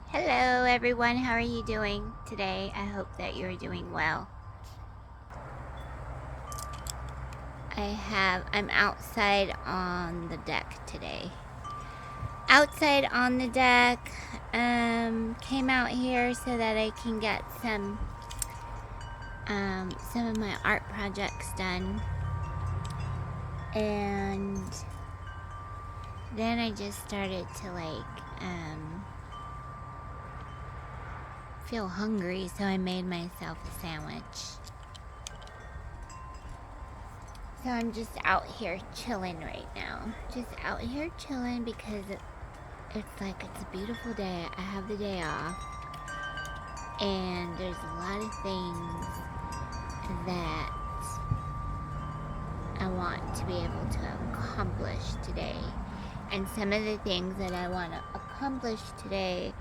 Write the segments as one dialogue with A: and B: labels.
A: Hello everyone, how are you doing today? I hope that you're doing well. I'm outside on the deck today. Outside on the deck, came out here so that I can get some of my art projects done. And then I just started to feel hungry, so I made myself a sandwich. So I'm just out here chilling right now. Just out here chilling because it's a beautiful day. I have the day off. And there's a lot of things that I want to be able to accomplish today. And some of the things that I want to accomplish today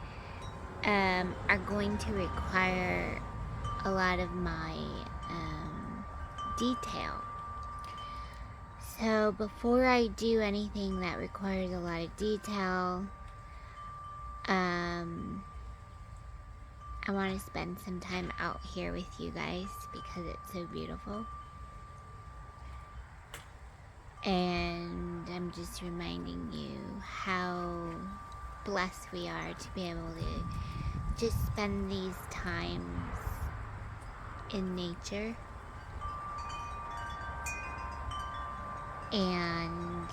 A: are going to require a lot of my detail. So before I do anything that requires a lot of detail, I want to spend some time out here with you guys because it's so beautiful. And I'm just reminding you how blessed we are to be able to just spend these times in nature. And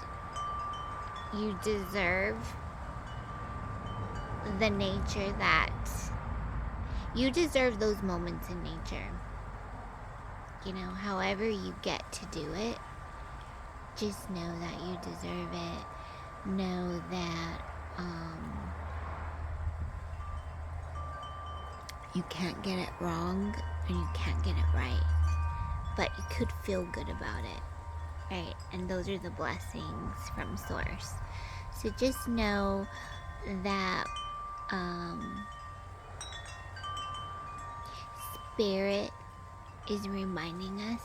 A: you deserve the nature you deserve those moments in nature. You know, however you get to do it, just know that you deserve it. Know that you can't get it wrong and you can't get it right, but you could feel good about it, right? And those are the blessings from Source. So just know that Spirit is reminding us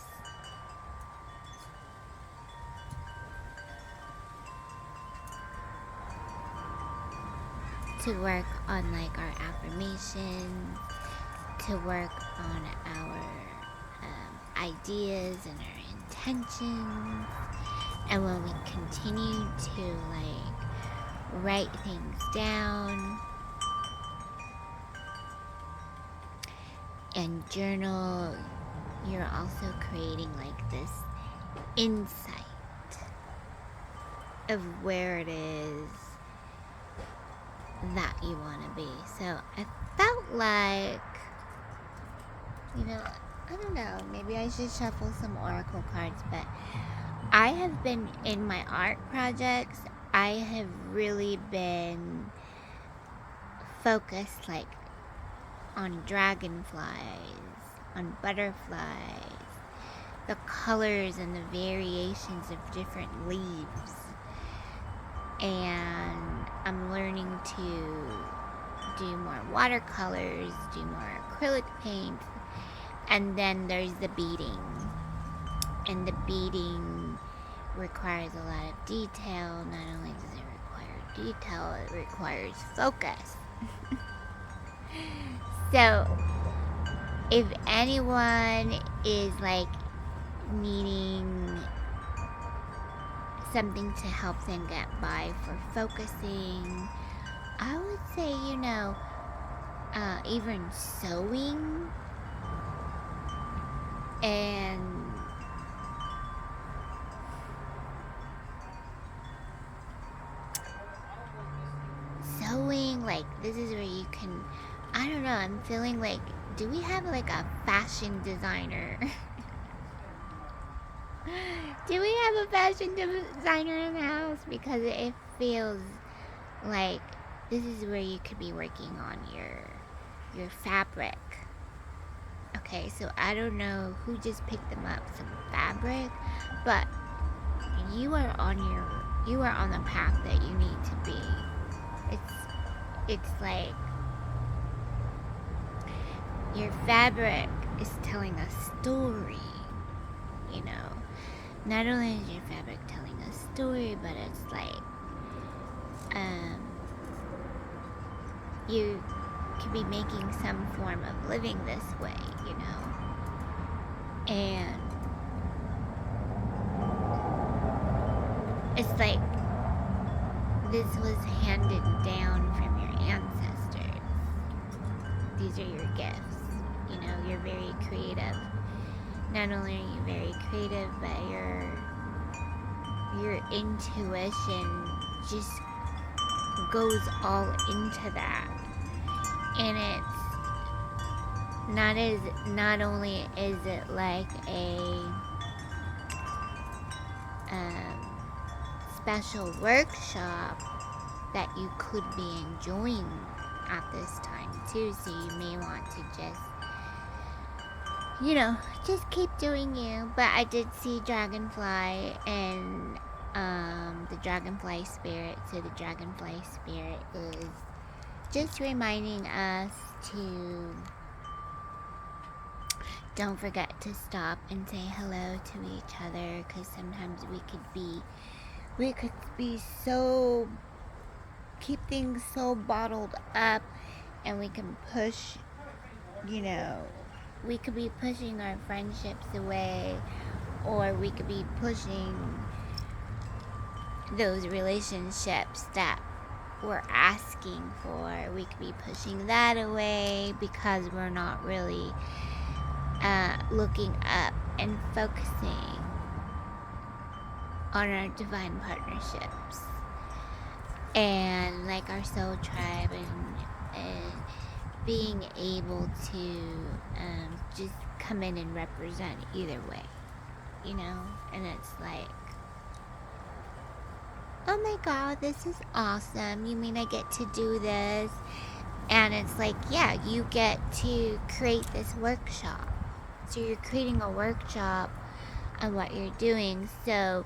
A: to work on our affirmations, to work on our ideas and our intentions. And when we continue to write things down and journal, you're also creating this insight of where it is that you want to be. So I felt I don't know, maybe I should shuffle some oracle cards, but I have been in my art projects, I have really been focused on dragonflies, on butterflies, the colors and the variations of different leaves. And I'm learning to do more watercolors, do more acrylic paint, and then there's the beading. And the beading requires a lot of detail. Not only does it require detail, it requires focus. So, if anyone is needing something to help them get by for focusing, I would say, even sewing and this is where you can, I don't know, I'm feeling do we have a fashion designer? Do we have a fashion designer in the house? Because it feels like this is where you could be working on your fabric. Okay, so I don't know who just picked them up some fabric, but you are on the path that you need to be. It's your fabric is telling a story, Not only is your fabric telling a story, but it's you could be making some form of living this way, you know. And it's like this was handed down from your ancestors. These are your gifts. You know, you're very creative. Not only are you very creative, but your intuition just goes all into that. And it's not only is it like a special workshop that you could be enjoying at this time too, so you may want to just, you know, just keep doing you. But I did see Dragonfly and the Dragonfly Spirit. So the Dragonfly Spirit is just reminding us to don't forget to stop and say hello to each other, because sometimes we could be so, keep things so bottled up, and we can push, you know, we could be pushing our friendships away, or we could be pushing those relationships that we're asking for. We could be pushing that away because we're not really looking up and focusing on our divine partnerships and like our soul tribe, and being able to just come in and represent either way, you know. And it's like, oh my god, this is awesome. You mean I get to do this? And it's like, yeah, you get to create this workshop. So you're creating a workshop on what you're doing. So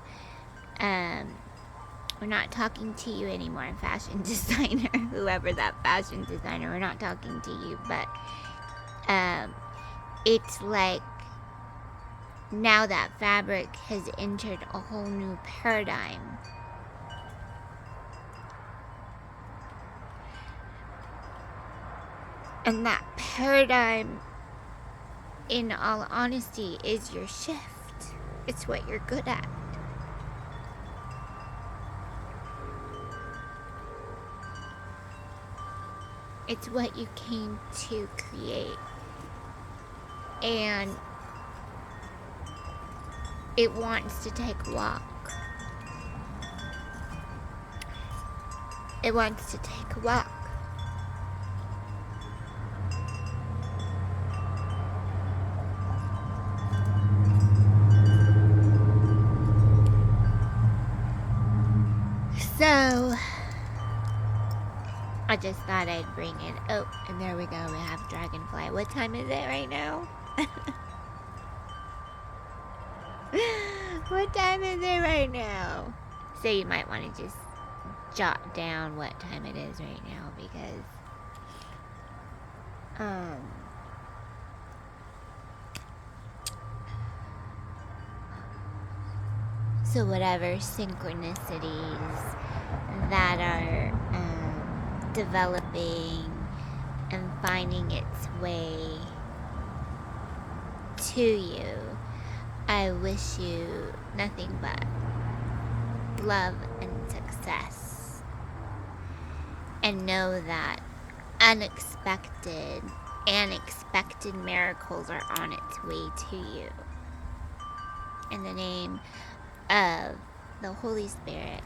A: we're not talking to you anymore, fashion designer, whoever that fashion designer, we're not talking to you. But it's like now that fabric has entered a whole new paradigm. And that paradigm, in all honesty, is your shift. It's what you're good at. It's what you came to create. And it wants to take a walk. It wants to take a walk. So, I just thought I'd bring it. Oh, and there we go. We have Dragonfly. What time is it right now? What time is it right now? So you might want to just jot down what time it is right now, because so whatever synchronicities that are developing and finding its way to you, I wish you nothing but love and success. And know that unexpected and expected miracles are on its way to you. In the name of the Holy Spirit,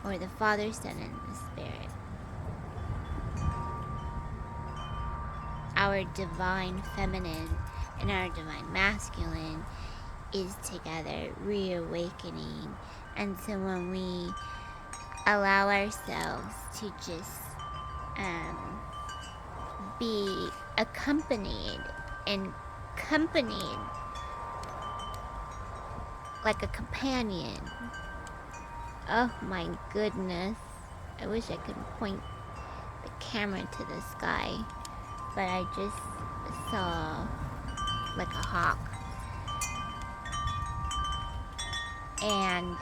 A: or the Father, Son, and the Spirit. Our divine feminine and our divine masculine is together reawakening. And so when we allow ourselves to just be accompanied like a companion. Oh my goodness. I wish I could point the camera to the sky, but I just saw like a hawk. And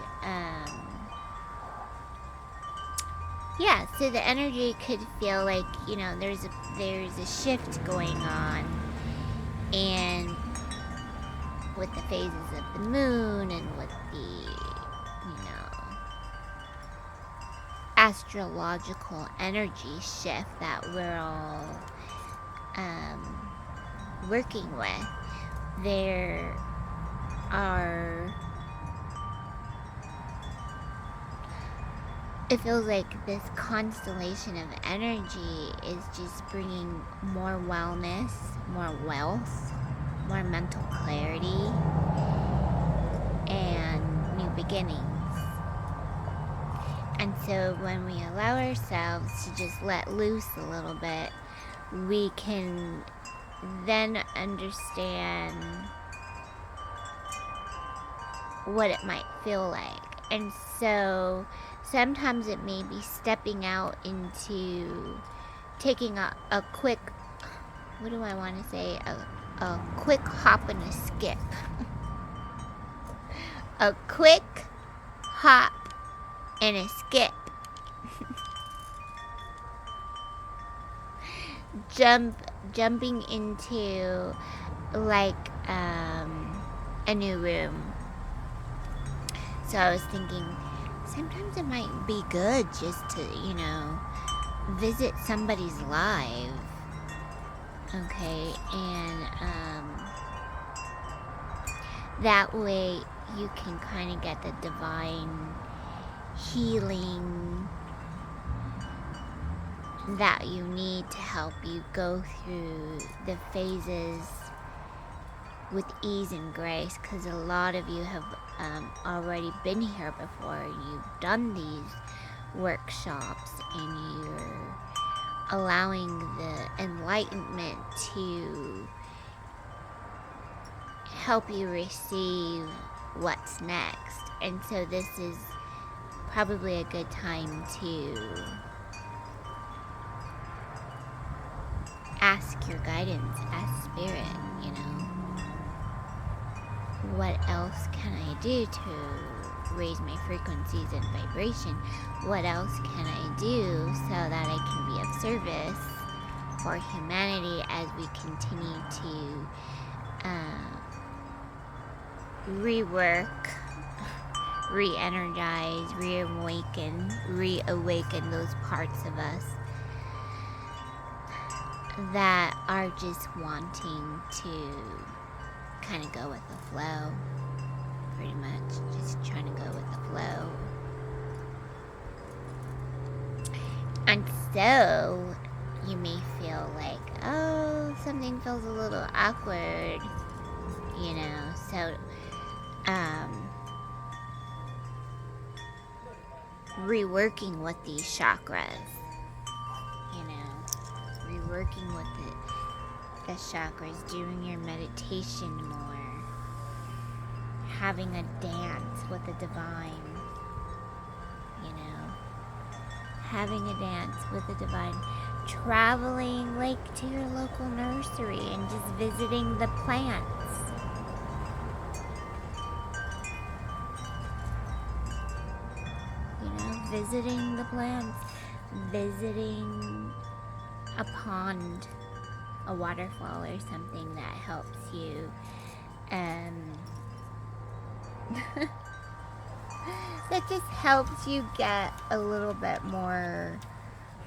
A: Yeah, so the energy could feel like, you know, there's a shift going on, and with the phases of the moon and with the, you know, astrological energy shift that we're all working with, there are, it feels like this constellation of energy is just bringing more wellness, more wealth, more mental clarity, and new beginnings. And so when we allow ourselves to just let loose a little bit, we can then understand what it might feel like. And so sometimes it may be stepping out into taking a quick, what do I want to say, a quick hop and a skip. A quick hop and a skip. Jumping into like a new room. So I was thinking, sometimes it might be good just to, you know, visit somebody's live. Okay, and that way you can kind of get the divine healing that you need to help you go through the phases with ease and grace, because a lot of you have already been here before. You've done these workshops and you're allowing the enlightenment to help you receive what's next. And so this is probably a good time to ask your guidance, ask spirit, you know, what else can I do to raise my frequencies and vibration? What else can I do so that I can be of service for humanity as we continue to rework, re-energize, reawaken those parts of us that are just wanting to kind of go with the flow, pretty much, just trying to go with the flow. And so you may feel like, oh, something feels a little awkward, you know, so reworking with these chakras, you know, reworking with the chakras, doing your meditation more, having a dance with the divine, you know, having a dance with the divine, traveling like to your local nursery and just visiting the plants. You know, visiting the plants, visiting a pond, a waterfall or something that helps you that just helps you get a little bit more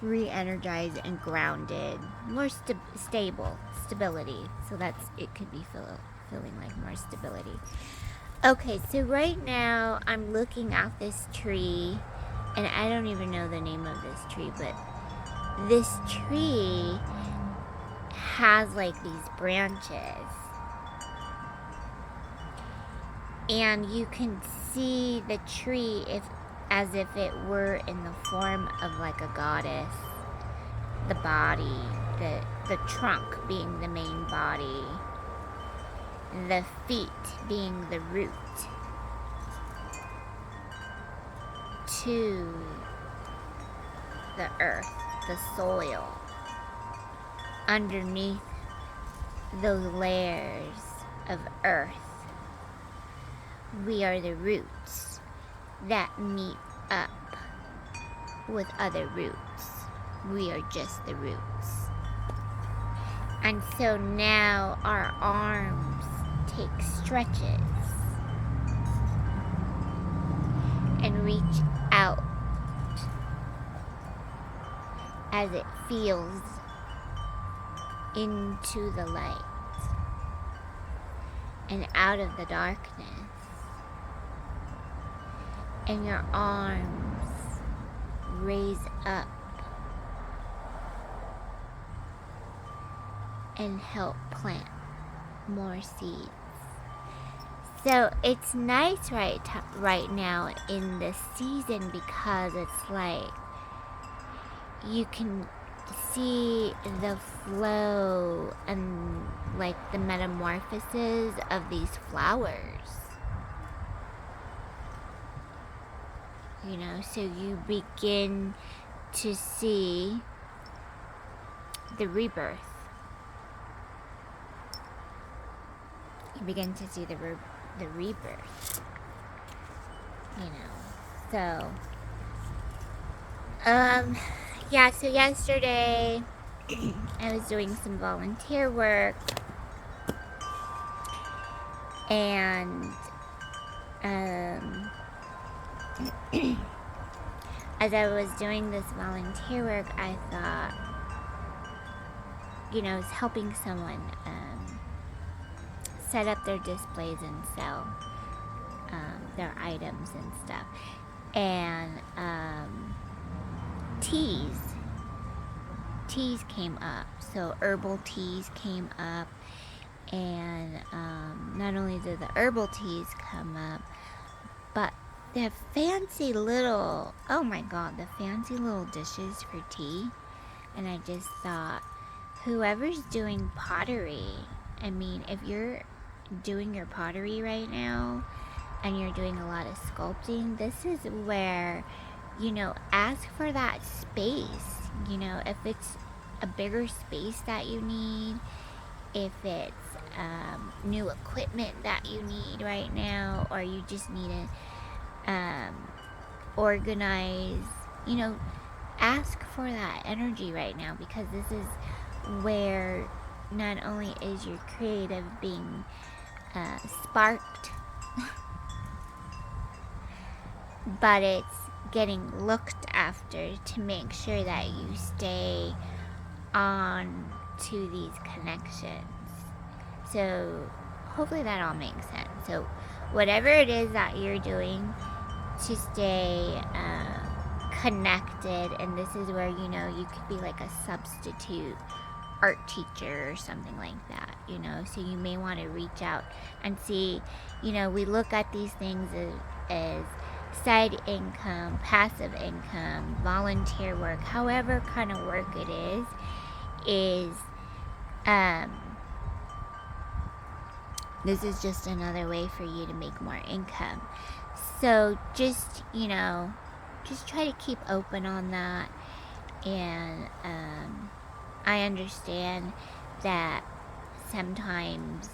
A: re-energized and grounded, more stability. So that's, it could be feeling like more stability. Okay, so right now I'm looking at this tree, and I don't even know the name of this tree, but this tree has like these branches, and you can see the tree as if it were in the form of like a goddess. The body, the trunk being the main body, the feet being the root to the earth, the soil. Underneath those layers of earth, we are the roots that meet up with other roots. We are just the roots. And so now our arms take stretches and reach out as it feels into the light and out of the darkness. And your arms raise up and help plant more seeds. So it's nice right now in this season because it's like you can see the flow and like the metamorphosis of these flowers. You know, so you begin to see the rebirth. You begin to see the rebirth. You know, so yeah, so yesterday I was doing some volunteer work, and as I was doing this volunteer work, I thought, you know, I was helping someone set up their displays and sell their items and stuff. And teas came up. So herbal teas came up. And not only did the herbal teas come up, but the fancy little, oh my god, the fancy little dishes for tea. And I just thought, whoever's doing pottery, I mean, if you're doing your pottery right now and you're doing a lot of sculpting, this is where, you know, ask for that space. You know, if it's a bigger space that you need, if it's new equipment that you need right now, or you just need to organize, you know, ask for that energy right now, because this is where not only is your creative being sparked, but it's getting looked after to make sure that you stay on to these connections. So hopefully that all makes sense. So whatever it is that you're doing to stay connected, and this is where, you know, you could be like a substitute art teacher or something like that, you know, so you may want to reach out and see, you know, we look at these things as side income, passive income, volunteer work, however kind of work it is this is just another way for you to make more income. So just, you know, just try to keep open on that. And I understand that sometimes,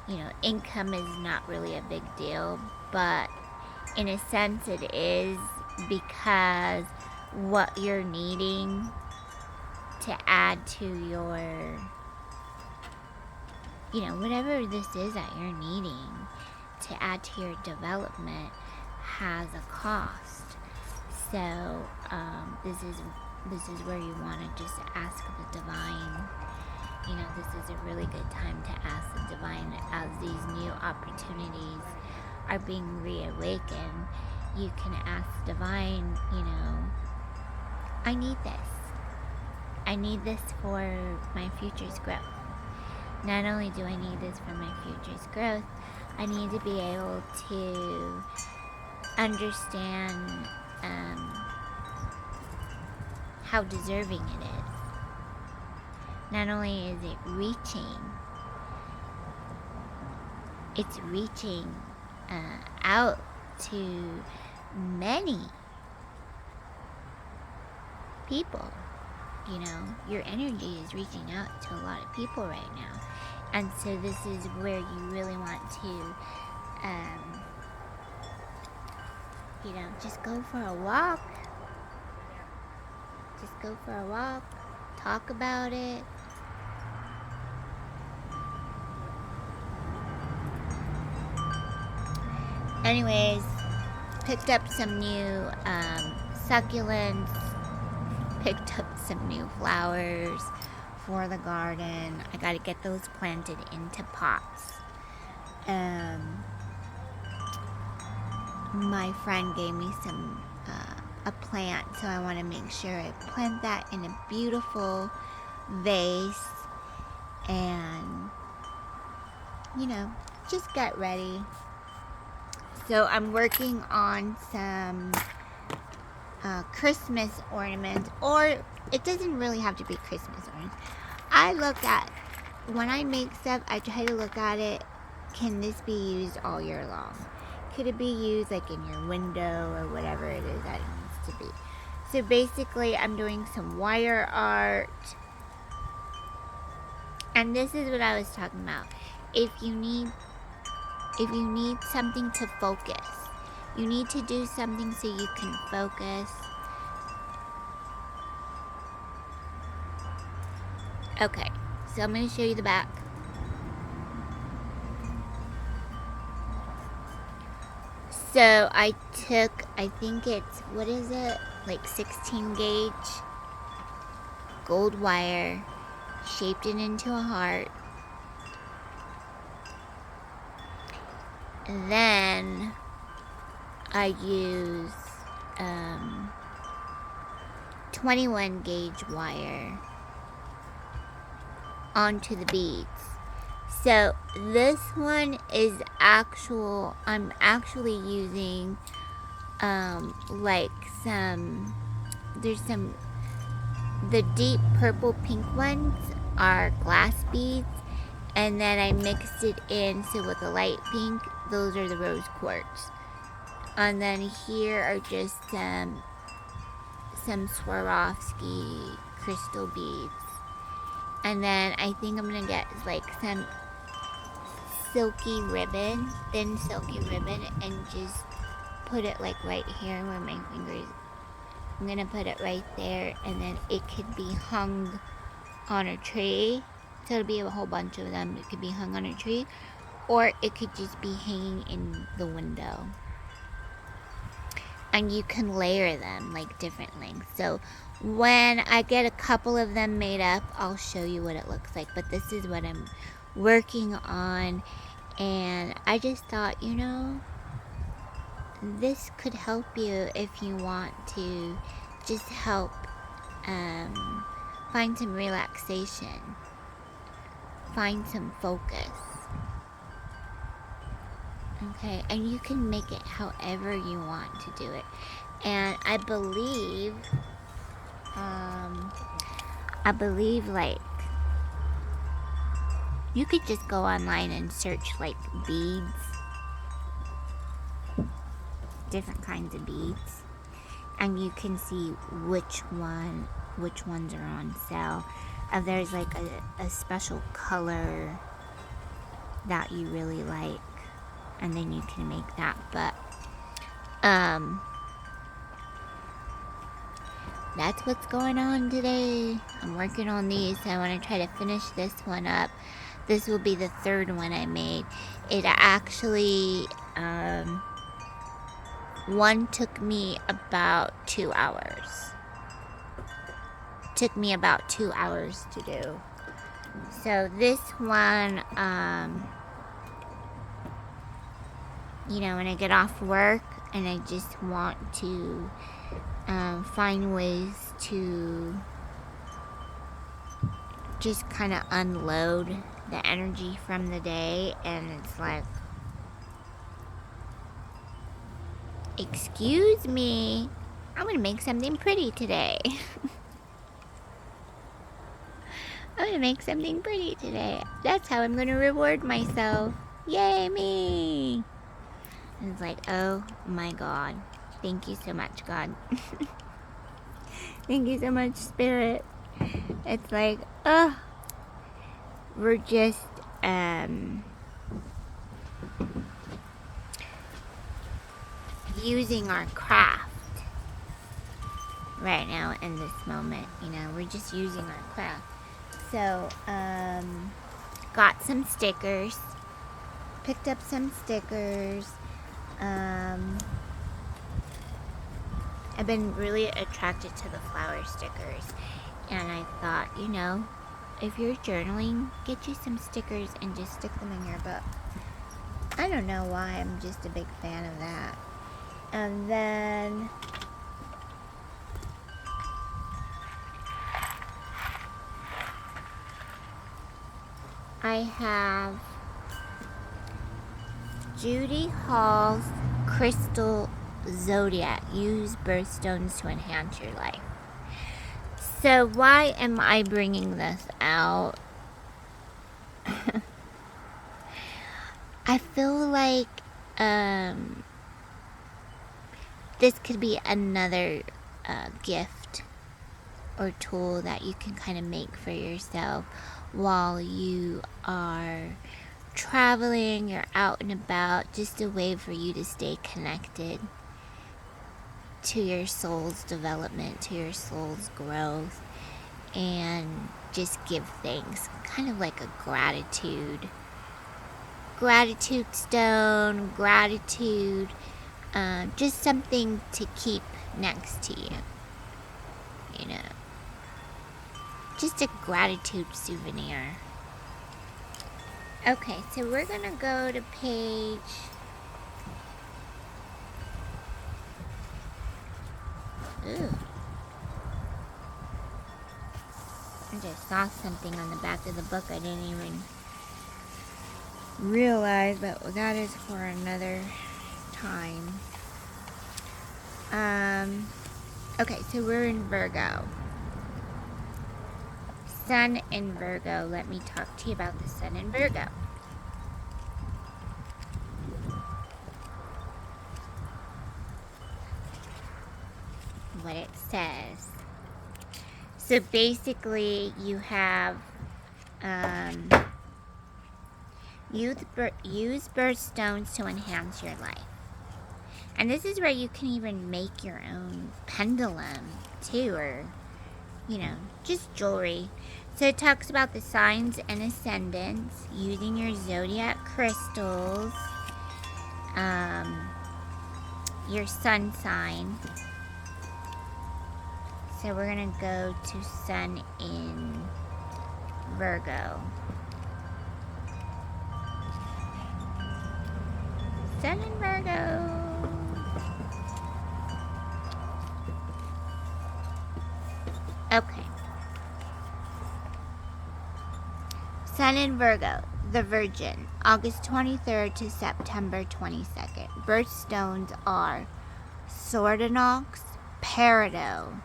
A: you know, income is not really a big deal, but in a sense it is, because what you're needing to add to your, you know, whatever this is that you're needing to add to your development has a cost. So this is where you want to just ask the divine. You know, this is a really good time to ask the divine, as these new opportunities are being reawakened. You can ask divine, you know, I need this. I need this for my future's growth. Not only do I need this for my future's growth, I need to be able to understand how deserving it is. Not only is it reaching, it's reaching out to many people. You know, your energy is reaching out to a lot of people right now. And so this is where you really want to, you know, just go for a walk just go for a walk, talk about it. Anyways, picked up some new succulents, picked up some new flowers for the garden. I gotta get those planted into pots. My friend gave me some a plant, so I want to make sure I plant that in a beautiful vase and, you know, just get ready. So I'm working on some Christmas ornaments, or it doesn't really have to be Christmas ornaments. I look at, when I make stuff, I try to look at it, can this be used all year long? Could it be used like in your window or whatever it is that it needs to be? So basically I'm doing some wire art, and this is what I was talking about. If you need something to focus, you need to do something so you can focus. Okay, so I'm going to show you the back. So I took, I think it's, what is it? Like 16 gauge gold wire, shaped it into a heart. And then I use 21 gauge wire onto the beads. So this one is actual, I'm actually using like some, there's some, the deep purple pink ones are glass beads, and then I mixed it in, so with the light pink, those are the rose quartz. And then here are just some Swarovski crystal beads. And then I think I'm gonna get like some silky ribbon, thin silky ribbon, and just put it like right here where my fingers. I'm gonna put it right there, and then it could be hung on a tree. So it'll be a whole bunch of them. It could be hung on a tree, or it could just be hanging in the window. And you can layer them like different lengths. So when I get a couple of them made up, I'll show you what it looks like. But this is what I'm working on, and I just thought, you know, this could help you if you want to just help find some relaxation, find some focus. Okay, and you can make it however you want to do it. And I believe like you could just go online and search like beads, different kinds of beads, and you can see which ones are on sale. If there's like a special color that you really like, and then you can make that. But that's what's going on today. I'm working on these, so I want to try to finish this one up. This will be the third one I made. It actually one took me about 2 hours. Took me about 2 hours to do. So this one, you know, when I get off work and I just want to find ways to just kind of unload the energy from the day, and it's like, excuse me, I'm gonna make something pretty today. I'm gonna make something pretty today. That's how I'm gonna reward myself. Yay me! And it's like, oh my God. Thank you so much, God. Thank you so much, Spirit. It's like, oh, we're just, using our craft right now in this moment. You know, we're just using our craft. So, got some stickers. Picked up some stickers. I've been really attracted to the flower stickers. And I thought, you know, if you're journaling, get you some stickers and just stick them in your book. I don't know why, I'm just a big fan of that. And then I have Judy Hall's Crystal Zodiac. Use birthstones to enhance your life. So why am I bringing this out? I feel like this could be another gift or tool that you can kind of make for yourself while you are traveling, you're out and about, just a way for you to stay connected to your soul's development, to your soul's growth, and just give thanks. Kind of like a gratitude stone, gratitude, just something to keep next to you, you know, just a gratitude souvenir. Okay, so we're gonna go to page 'Ooh. I just saw something on the back of the book I didn't even realize, but that is for another time. Okay, so we're in Virgo. Sun in Virgo. Let me talk to you about the Sun in Virgo. What it says. So basically you have use birthstones to enhance your life. And this is where you can even make your own pendulum too, or, you know, just jewelry. So it talks about the signs and ascendants, using your zodiac crystals, your sun sign. So we're going to go to Sun in Virgo. Sun in Virgo. Okay. Sun in Virgo, the Virgin, August 23rd to September 22nd. Birthstones are Sordinox, Peridot.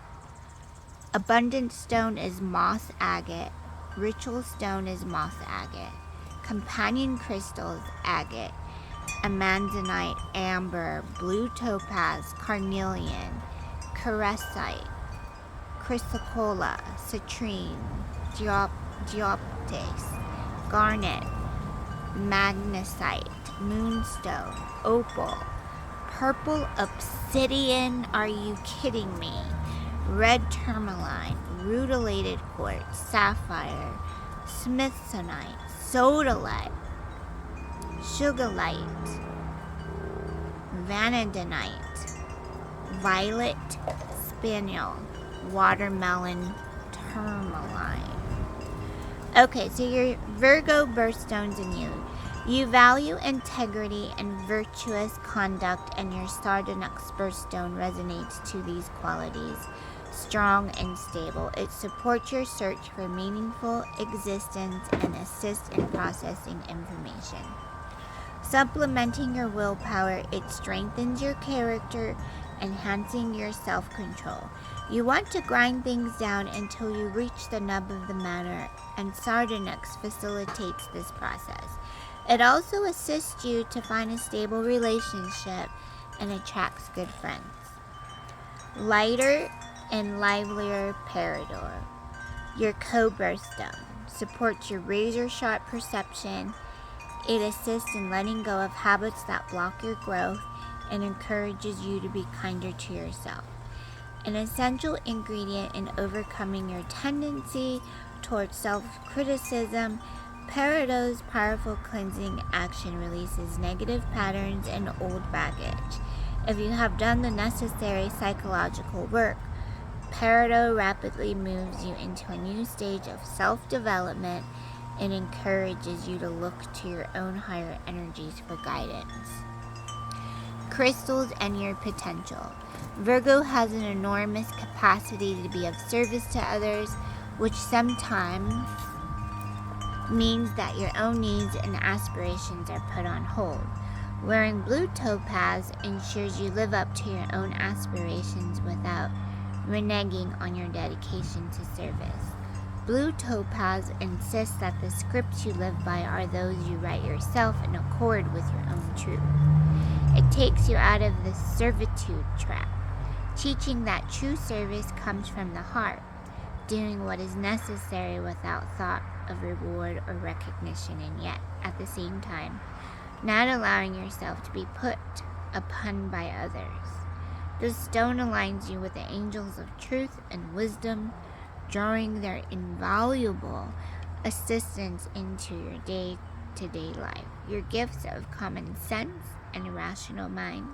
A: Abundant stone is moss agate. Ritual stone is moss agate. Companion crystal is agate. Amazonite, amber, blue topaz, carnelian, caressite, chrysocolla, citrine, dioptase, garnet, magnesite, moonstone, opal, purple obsidian, are you kidding me? Red tourmaline, rutilated quartz, sapphire, smithsonite, sodalite, sugarlite, vanadinite, violet spaniel, watermelon tourmaline. Okay, so your Virgo birthstones in you. You value integrity and virtuous conduct, and your Sardonyx birthstone resonates to these qualities. Strong and stable. It supports your search for meaningful existence and assists in processing information. Supplementing your willpower, it strengthens your character, enhancing your self-control. You want to grind things down until you reach the nub of the matter, and Sardonyx facilitates this process. It also assists you to find a stable relationship and attracts good friends. Lighter and livelier Peridot. Your co-birthstone supports your razor-sharp perception. It assists in letting go of habits that block your growth and encourages you to be kinder to yourself. An essential ingredient in overcoming your tendency towards self-criticism, Perido's powerful cleansing action releases negative patterns and old baggage. If you have done the necessary psychological work, Perido rapidly moves you into a new stage of self-development and encourages you to look to your own higher energies for guidance. Crystals and your potential. Virgo has an enormous capacity to be of service to others, which sometimes means that your own needs and aspirations are put on hold. Wearing blue topaz ensures you live up to your own aspirations without reneging on your dedication to service. Blue topaz insists that the scripts you live by are those you write yourself in accord with your own truth. It takes you out of the servitude trap, teaching that true service comes from the heart, doing what is necessary without thought of reward or recognition, and yet, at the same time, not allowing yourself to be put upon by others. This stone aligns you with the angels of truth and wisdom, drawing their invaluable assistance into your day-to-day life. Your gifts of common sense and a rational mind,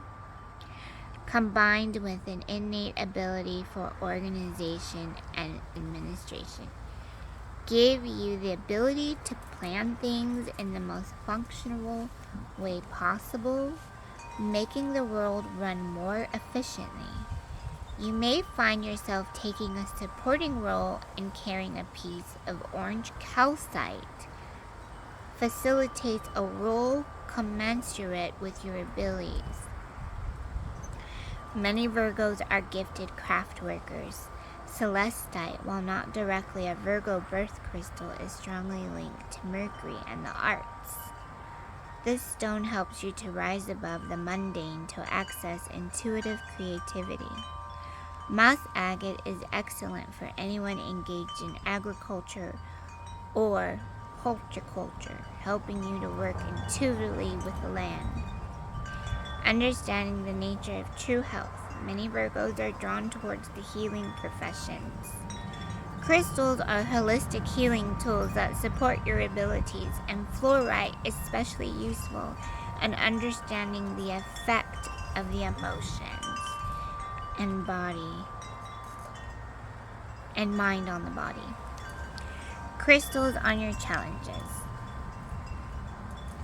A: combined with an innate ability for organization and administration, give you the ability to plan things in the most functional way possible, making the world run more efficiently. You may find yourself taking a supporting role in carrying a piece of orange calcite. Facilitates a role commensurate with your abilities. Many Virgos are gifted craft workers. Celestite, while not directly a Virgo birth crystal, is strongly linked to Mercury and the arts. This stone helps you to rise above the mundane to access intuitive creativity. Moss agate is excellent for anyone engaged in agriculture or horticulture, helping you to work intuitively with the land. Understanding the nature of true health, many Virgos are drawn towards the healing professions. Crystals are holistic healing tools that support your abilities, and fluorite is especially useful in understanding the effect of the emotions and body and mind on the body. Crystals on your challenges.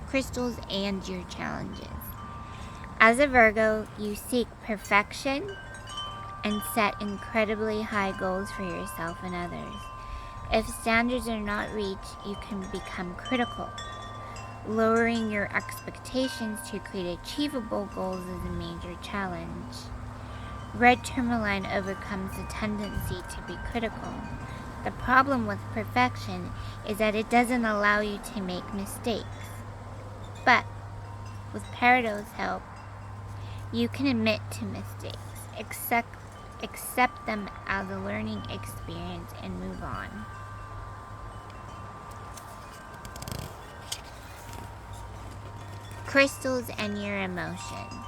A: Crystals and your challenges. As a Virgo, you seek perfection and set incredibly high goals for yourself and others. If standards are not reached, you can become critical. Lowering your expectations to create achievable goals is a major challenge. Red tourmaline overcomes the tendency to be critical. The problem with perfection is that it doesn't allow you to make mistakes. But with Perido's help, you can admit to mistakes, accept them as a learning experience, and move on. Crystals and your emotions.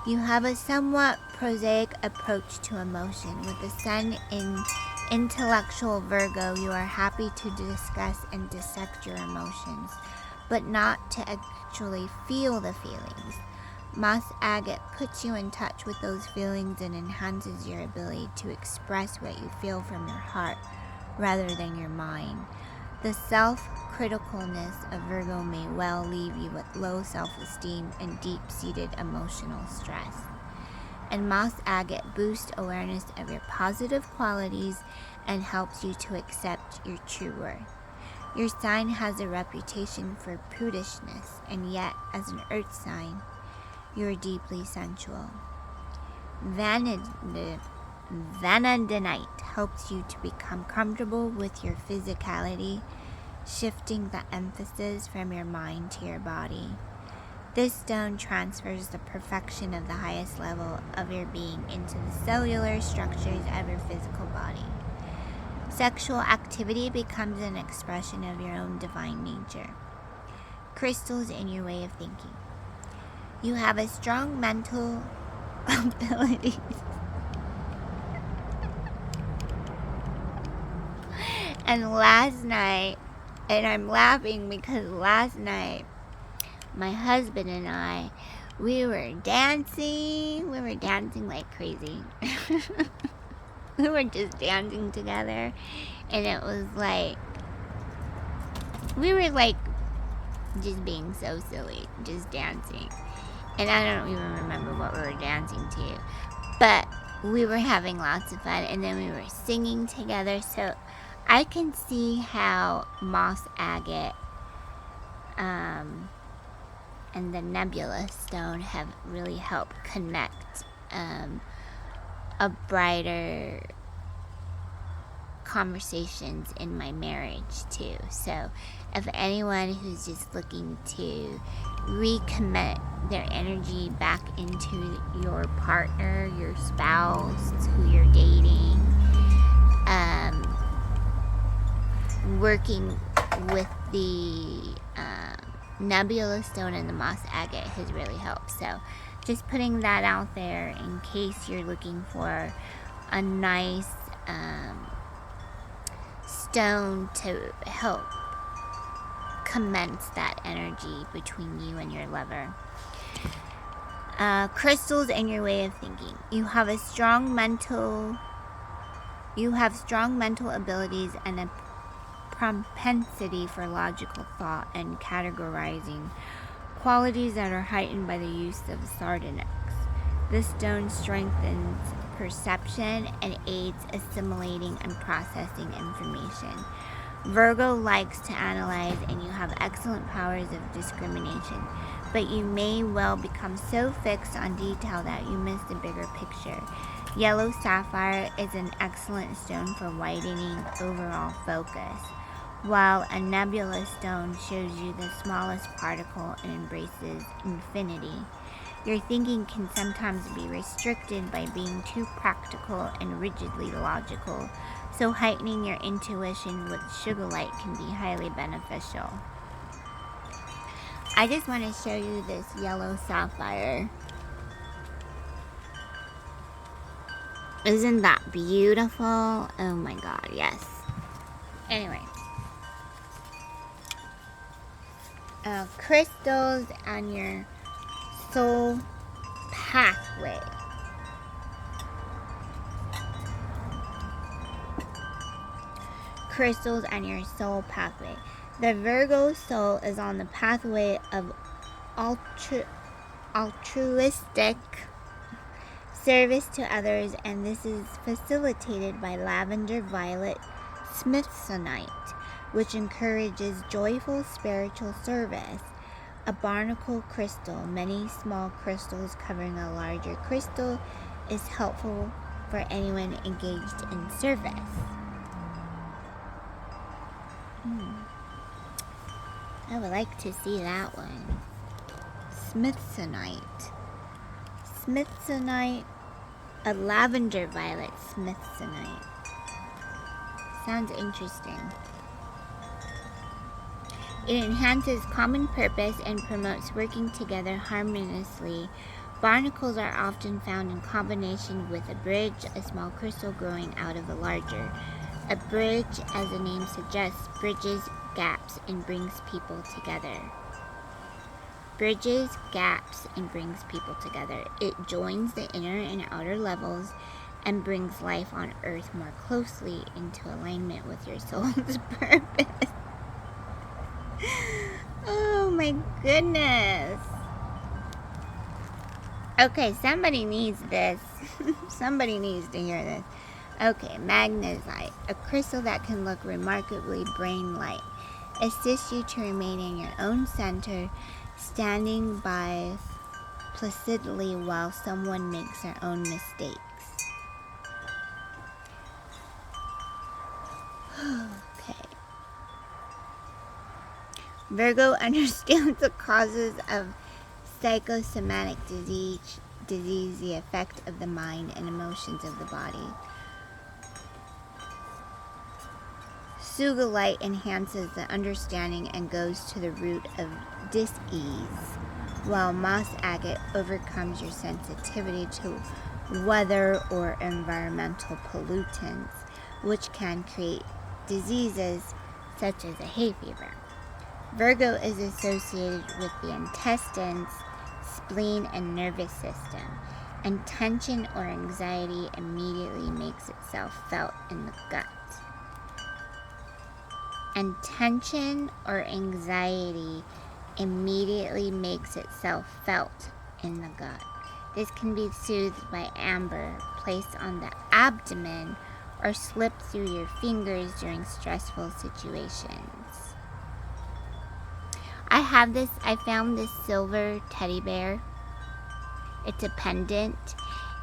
A: You have a somewhat prosaic approach to emotion. With the sun in intellectual Virgo, you are happy to discuss and dissect your emotions, but not to actually feel the feelings. Moss agate puts you in touch with those feelings and enhances your ability to express what you feel from your heart rather than your mind. The self-criticalness of Virgo may well leave you with low self-esteem and deep-seated emotional stress. And moss agate boosts awareness of your positive qualities and helps you to accept your true worth. Your sign has a reputation for prudishness, and yet, as an earth sign, you are deeply sensual. Vanadinite helps you to become comfortable with your physicality, shifting the emphasis from your mind to your body. This stone transfers the perfection of the highest level of your being into the cellular structures of your physical body. Sexual activity becomes an expression of your own divine nature. Crystals in your way of thinking. You have a strong mental ability And last night, and I'm laughing because last night, my husband and I, we were dancing. We were dancing like crazy. We were just dancing together. And it was like, we were like just being so silly, just dancing. And I don't even remember what we were dancing to. But we were having lots of fun. And then we were singing together. So I can see how moss agate and the nebula stone have really helped connect a brighter conversations in my marriage too. So if anyone who's just looking to recommit their energy back into your partner, your spouse, who you're dating, working with the nebula stone and the moss agate has really helped. So just putting that out there in case you're looking for a nice stone to help commence that energy between you and your lover. Crystals and your way of thinking. You have strong mental abilities and a propensity for logical thought and categorizing, qualities that are heightened by the use of sardonyx. This stone strengthens perception and aids assimilating and processing information. Virgo likes to analyze, and you have excellent powers of discrimination, but you may well become so fixed on detail that you miss the bigger picture. Yellow sapphire is an excellent stone for widening overall focus, while a nebula stone shows you the smallest particle and embraces infinity. Your thinking can sometimes be restricted by being too practical and rigidly logical, so heightening your intuition with sugilite can be highly beneficial. I just want to show you this yellow sapphire. Isn't that beautiful? Oh my god, yes. Anyway. Crystals on your soul pathway. Crystals on your soul pathway. The Virgo soul is on the pathway of altruistic service to others, and this is facilitated by lavender violet smithsonite, which encourages joyful spiritual service. A barnacle crystal, many small crystals covering a larger crystal, is helpful for anyone engaged in service. I would like to see that one. Smithsonite. Smithsonite, a lavender violet smithsonite. Sounds interesting. It enhances common purpose and promotes working together harmoniously. Barnacles are often found in combination with a bridge, a small crystal growing out of a larger. A bridge, as the name suggests, bridges gaps and brings people together. Bridges gaps and brings people together. It joins the inner and outer levels and brings life on earth more closely into alignment with your soul's purpose. Oh my goodness. Okay, somebody needs this. Somebody needs to hear this. Okay, magnesite, a crystal that can look remarkably brain-like. Assists you to remain in your own center, standing by placidly while someone makes their own mistakes. Okay. Virgo understands the causes of psychosomatic disease, the effect of the mind and emotions of the body. Sugilite enhances the understanding and goes to the root of dis-ease, while moss agate overcomes your sensitivity to weather or environmental pollutants, which can create diseases such as a hay fever. Virgo is associated with the intestines, spleen, and nervous system, and tension or anxiety immediately makes itself felt in the gut. And tension or anxiety immediately makes itself felt in the gut. This can be soothed by amber placed on the abdomen or slipped through your fingers during stressful situations. I found this silver teddy bear. It's a pendant,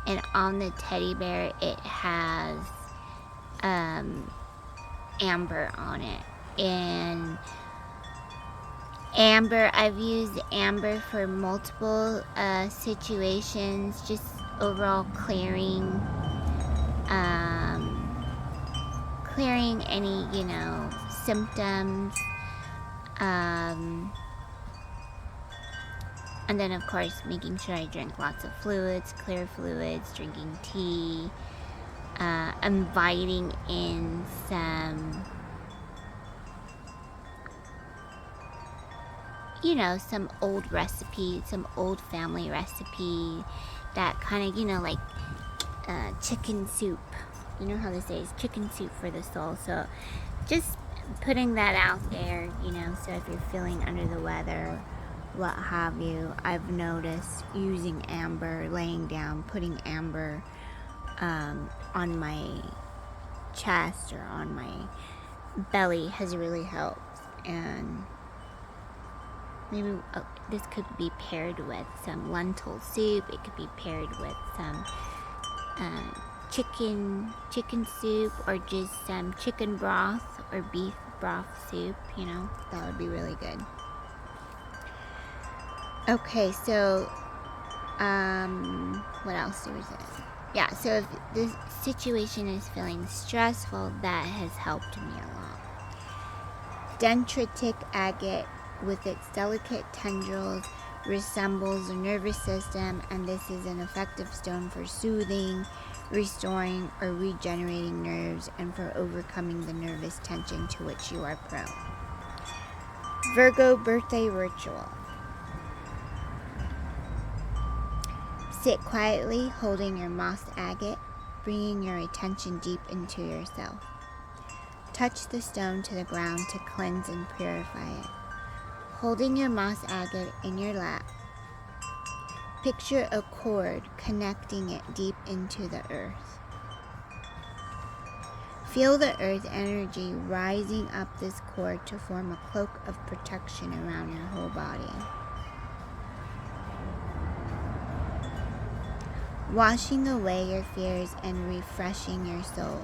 A: and on the teddy bear it has amber on it. And amber, I've used amber for multiple situations, just overall clearing any, symptoms, and then of course making sure I drink lots of fluids, clear fluids, drinking tea, inviting in some some old recipe, some old family recipe that kind of, like chicken soup. You know how they say it's chicken soup for the soul. So just putting that out there, so if you're feeling under the weather, what have you, I've noticed using amber, laying down, putting amber on my chest or on my belly has really helped. And maybe this could be paired with some lentil soup. It could be paired with some chicken soup, or just some chicken broth or beef broth soup. That would be really good. Okay, so what else there was? Yeah, so if this situation is feeling stressful, that has helped me a lot. Dendritic agate, with its delicate tendrils, resembles the nervous system, and this is an effective stone for soothing, restoring, or regenerating nerves, and for overcoming the nervous tension to which you are prone. Virgo birthday ritual. Sit quietly, holding your moss agate, bringing your attention deep into yourself. Touch the stone to the ground to cleanse and purify it. Holding your moss agate in your lap, picture a cord connecting it deep into the earth. Feel the earth energy rising up this cord to form a cloak of protection around your whole body. Washing away your fears and refreshing your soul.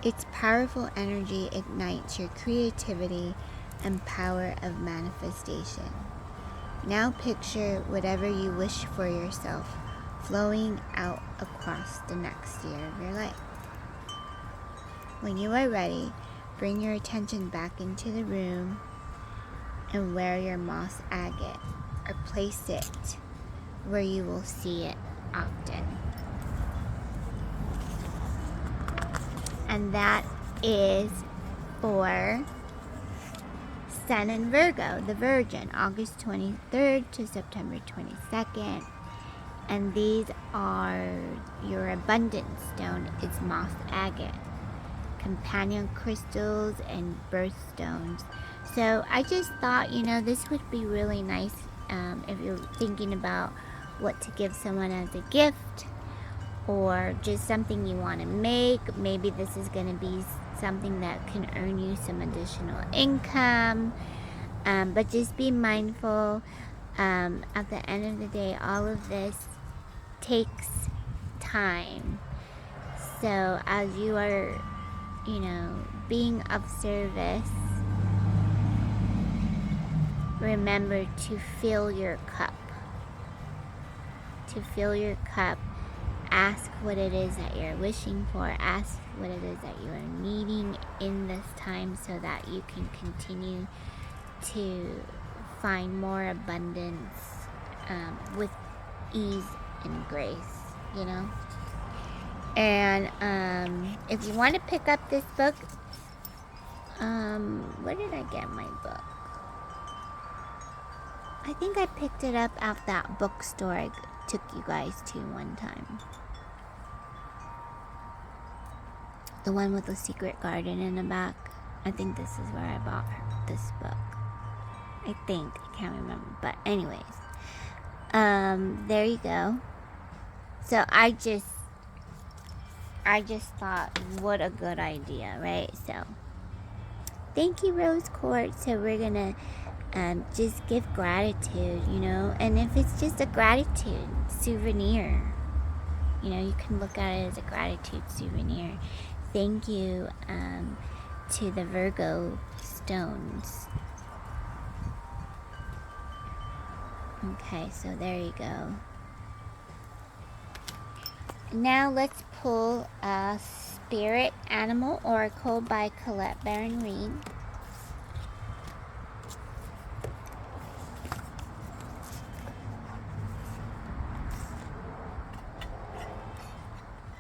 A: Its powerful energy ignites your creativity and power of manifestation. Now picture whatever you wish for yourself flowing out across the next year of your life. When you are ready, bring your attention back into the room and wear your moss agate, or place it where you will see it often. And that is for Sun in Virgo, the Virgin, August 23rd to September 22nd. And these are your abundance stone is moss agate, companion crystals, and birthstones. So I just thought, this would be really nice if you're thinking about what to give someone as a gift, or just something you want to make. Maybe this is going to be something that can earn you some additional income, but just be mindful. At the end of the day, all of this takes time. So as you are being of service, remember to fill your cup. Ask what it is that you're wishing for. Ask what it is that you are needing in this time, so that you can continue to find more abundance with ease and grace, And if you want to pick up this book, Where did I get my book? I think I picked it up at that bookstore I took you guys to one time. The one with the secret garden in the back. I think this is where I bought this book. I think. I can't remember. But anyways. There you go. So I just thought, what a good idea, right? So, thank you, Rose Court. So we're gonna just give gratitude, you know, and if it's just a gratitude souvenir, you know, you can look at it as a gratitude souvenir. Thank you to the Virgo stones. Okay, so there you go. Now let's pull a Spirit Animal Oracle by Colette Baron Reid.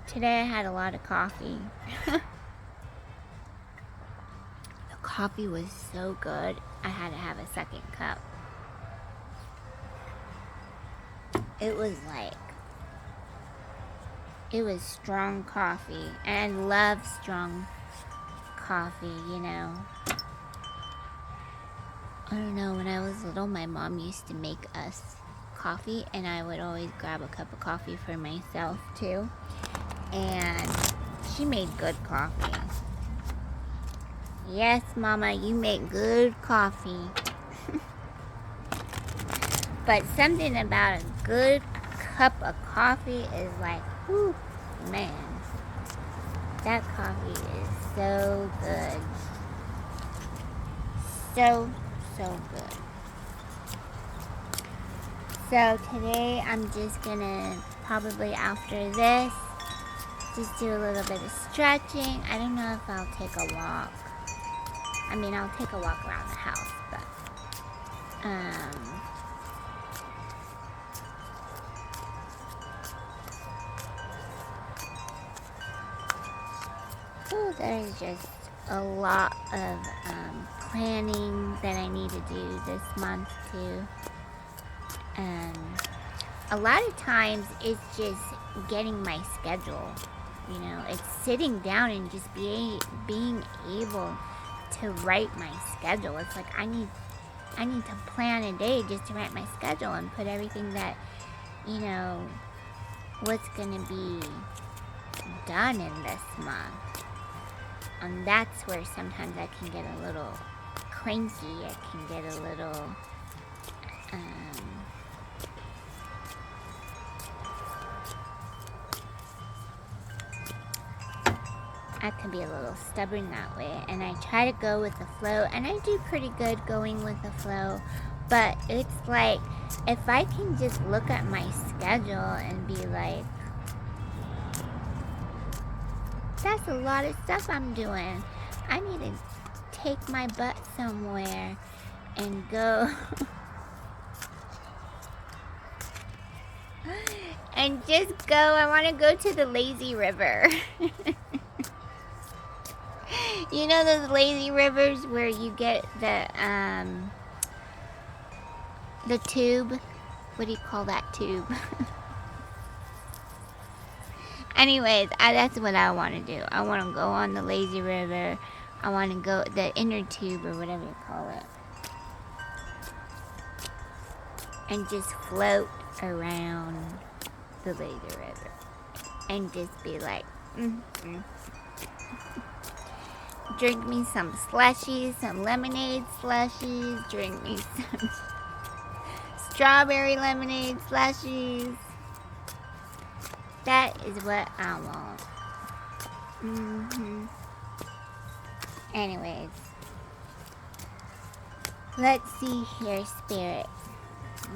A: Today I had a lot of coffee. The coffee was so good, I had to have a second cup. It was strong coffee, and I love strong coffee, you know. I don't know, when I was little, my mom used to make us coffee, and I would always grab a cup of coffee for myself, too. And she made good coffee. Yes, Mama, you make good coffee. But something about a good cup of coffee is like, whew, man. That coffee is so good. So good. So today I'm just gonna, probably after this, just do a little bit of stretching. I don't know if I'll take a walk. I mean, I'll take a walk around the house, but oh, there's just a lot of planning that I need to do this month too. A lot of times it's just getting my schedule, you know, it's sitting down and just being able to write my schedule. It's like I need to plan a day just to write my schedule and put everything that, you know, what's gonna be done in this month. And that's where sometimes I can get a little cranky. I can get a little I can be a little stubborn that way, and I try to go with the flow, and I do pretty good going with the flow, but it's like, if I can just look at my schedule and be like, that's a lot of stuff I'm doing, I need to take my butt somewhere and go and just go. I want to go to the lazy river. You know those lazy rivers where you get the tube? What do you call that tube? Anyways, that's what I want to do. I want to go on the lazy river. I want to go the inner tube or whatever you call it. And just float around the lazy river. And just be like, drink me some slushies, some lemonade slushies, drink me some strawberry lemonade slushies. That is what I want. Anyways, let's see here, Spirit.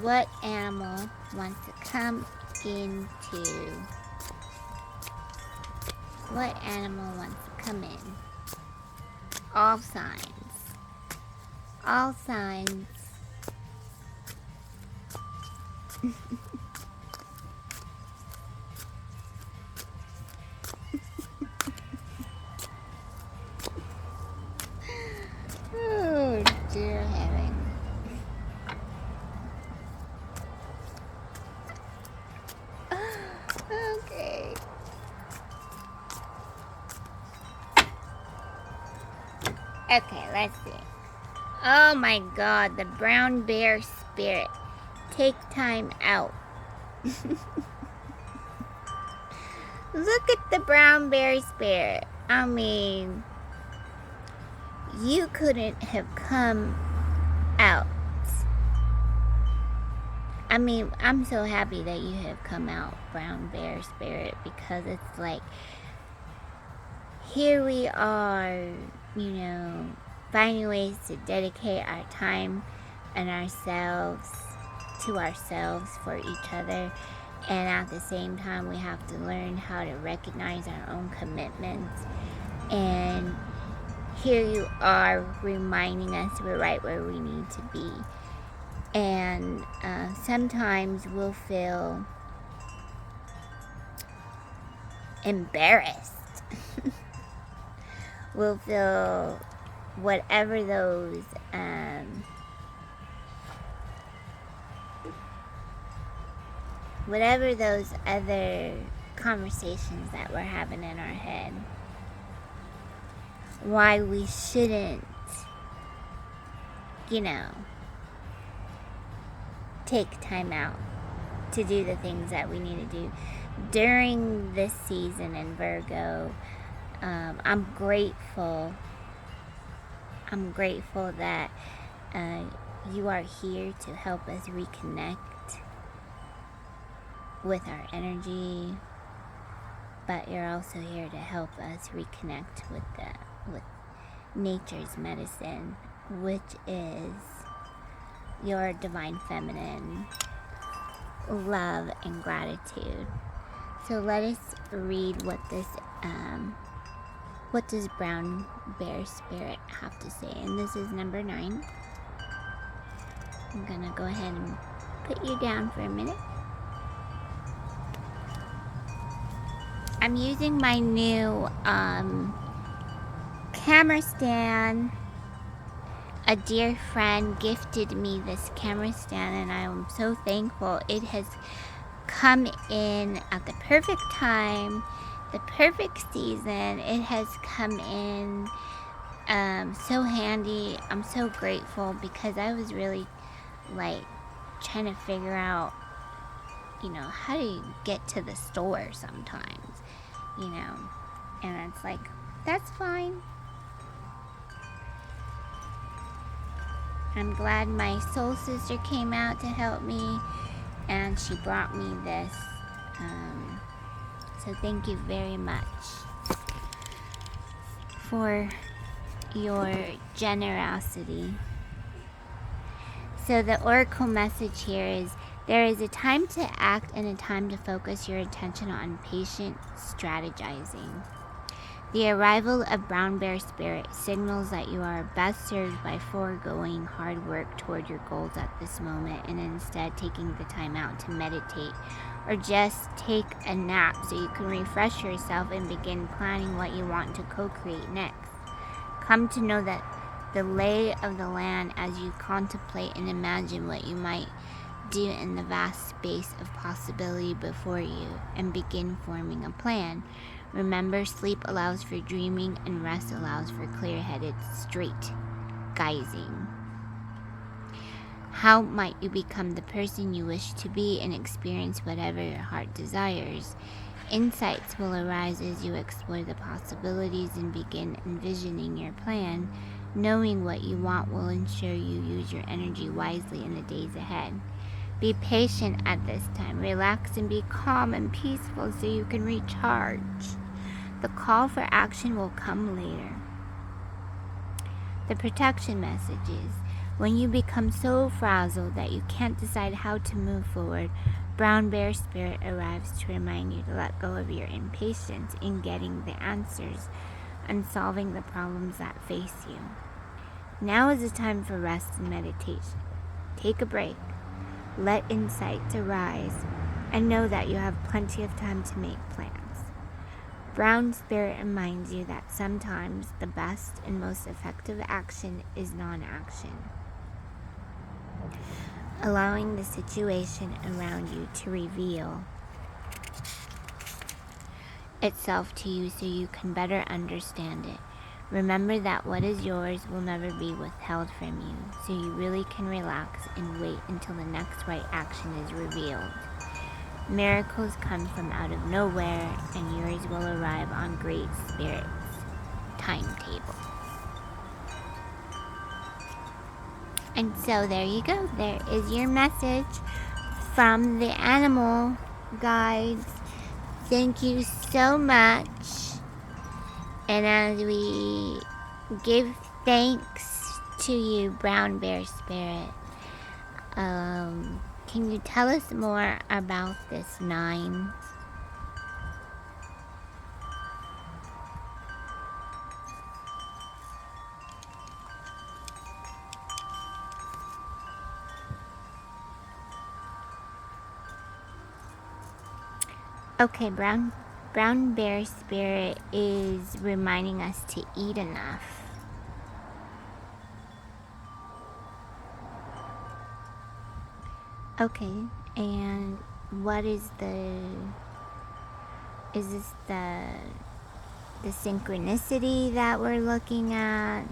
A: What animal wants to come into? What animal wants to come in? All signs. All signs. Okay, let's see. Oh my god, the brown bear spirit. Take time out. Look at the brown bear spirit. I mean, you couldn't have come out. I mean, I'm so happy that you have come out, brown bear spirit, because it's like, here we are, you know, finding ways to dedicate our time and ourselves to ourselves for each other. And at the same time, we have to learn how to recognize our own commitments. And here you are reminding us we're right where we need to be. And sometimes we'll feel embarrassed. We'll feel whatever those other conversations that we're having in our head. Why we shouldn't, you know, take time out to do the things that we need to do during this season in Virgo. I'm grateful that you are here to help us reconnect with our energy, but you're also here to help us reconnect with nature's medicine, which is your divine feminine love and gratitude. So let us read what does brown bear spirit have to say. And this is number 9. I'm gonna go ahead and put you down for a minute. I'm using my new camera stand. A dear friend gifted me this camera stand, and I am so thankful. It has come in at the perfect time, the perfect season. It has come in so handy. I'm so grateful, because I was really like trying to figure out, you know, how do you get to the store sometimes, you know, and it's like, that's fine. I'm glad my soul sister came out to help me, and she brought me this. So thank you very much for your generosity. So the oracle message here is, there is a time to act and a time to focus your attention on patient strategizing. The arrival of brown bear spirit signals that you are best served by foregoing hard work toward your goals at this moment, and instead taking the time out to meditate or just take a nap so you can refresh yourself and begin planning what you want to co-create next. Come to know that the lay of the land as you contemplate and imagine what you might do in the vast space of possibility before you, and begin forming a plan. Remember, sleep allows for dreaming and rest allows for clear-headed straight gazing. How might you become the person you wish to be and experience whatever your heart desires? Insights will arise as you explore the possibilities and begin envisioning your plan. Knowing what you want will ensure you use your energy wisely in the days ahead. Be patient at this time. Relax and be calm and peaceful so you can recharge. The call for action will come later. The protection message is, when you become so frazzled that you can't decide how to move forward, brown bear spirit arrives to remind you to let go of your impatience in getting the answers and solving the problems that face you. Now is the time for rest and meditation. Take a break. Let insights arise, and know that you have plenty of time to make plans. Brown spirit reminds you that sometimes the best and most effective action is non-action. Allowing the situation around you to reveal itself to you so you can better understand it. Remember that what is yours will never be withheld from you, so you really can relax and wait until the next right action is revealed. Miracles come from out of nowhere, and yours will arrive on Great Spirit's timetable. And so there you go. There is your message from the animal guides. Thank you so much. And as we give thanks to you, Brown Bear Spirit, can you tell us more about this 9? Okay, Brown Bear Spirit is reminding us to eat enough. Okay, and what is this the synchronicity that we're looking at?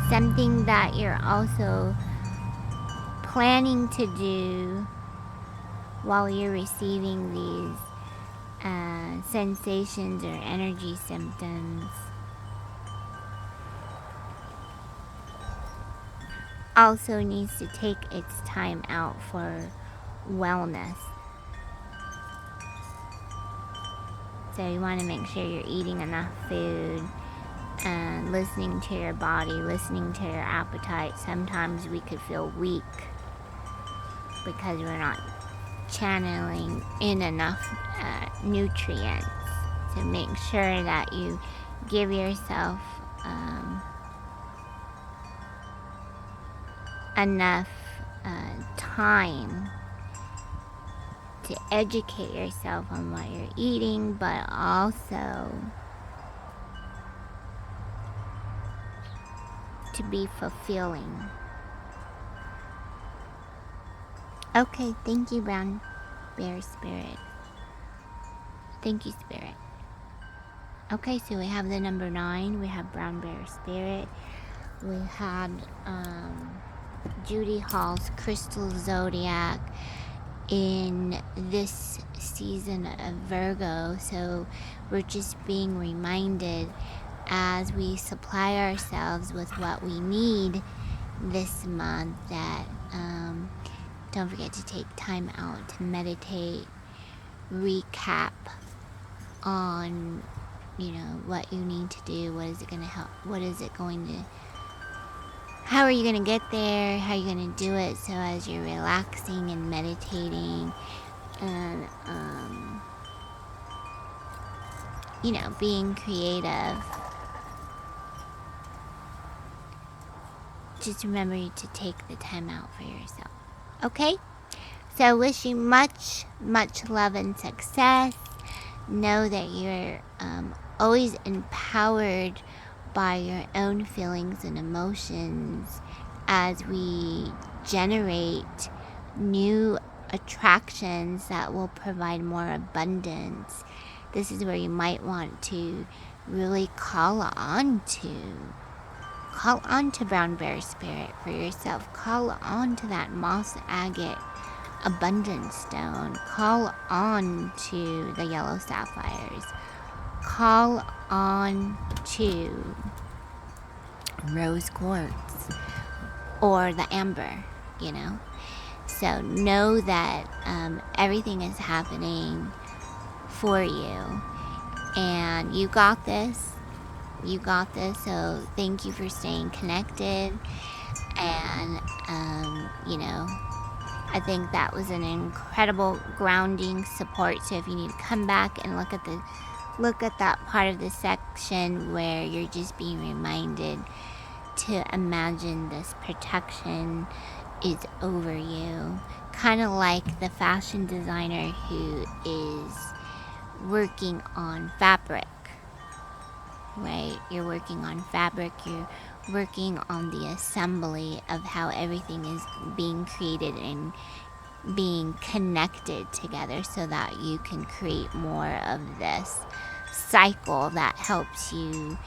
A: Something that you're also planning to do while you're receiving these sensations or energy symptoms. Also needs to take its time out for wellness. So you want to make sure you're eating enough food and listening to your body, listening to your appetite. Sometimes we could feel weak because we're not channeling in enough nutrients. So make sure that you give yourself enough time to educate yourself on what you're eating, but also to be fulfilling. Okay, thank you, Brown Bear Spirit. Thank you, Spirit. Okay, so we have the number 9. We have Brown Bear Spirit. We had Judy Hall's Crystal Zodiac in this season of Virgo. So we're just being reminded as we supply ourselves with what we need this month that don't forget to take time out to meditate, recap on, you know, what you need to do, what is it going to help, what is it going to, how are you going to get there, how are you going to do it. So as you're relaxing and meditating and you know, being creative, just remember to take the time out for yourself. Okay? So I wish you much, much love and success. Know that you're always empowered by your own feelings and emotions as we generate new attractions that will provide more abundance. This is where you might want to really call on to Brown Bear Spirit for yourself. Call on to that moss agate abundance stone. Call on to the yellow sapphires. Call on to rose quartz or the amber, you know. So know that everything is happening for you, and you got this. You got this. So thank you for staying connected, and you know, I think that was an incredible grounding support. So if you need to come back and look at that part of the section where you're just being reminded to imagine this protection is over you, kind of like the fashion designer who is working on fabric, right? You're working on fabric, you're working on the assembly of how everything is being created and being connected together so that you can create more of this cycle that helps you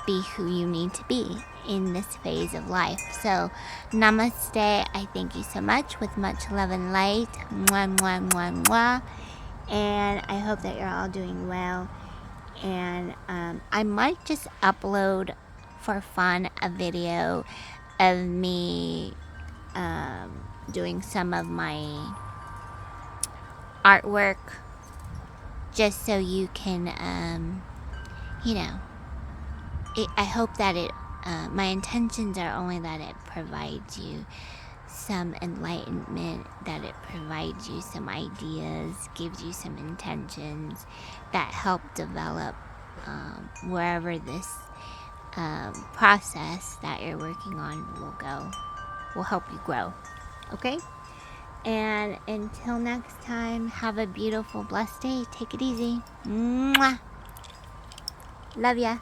A: be who you need to be in this phase of life. So namaste. I thank you so much with much love and light. Mwah, mwah, mwah, mwah. And I hope that you're all doing well. And I might just upload for fun a video of me doing some of my artwork, just so you can I hope that my intentions are only that it provides you some enlightenment, that it provides you some ideas, gives you some intentions that help develop wherever this process that you're working on will help you grow. Okay? And until next time, have a beautiful, blessed day. Take it easy. Mwah. Love ya.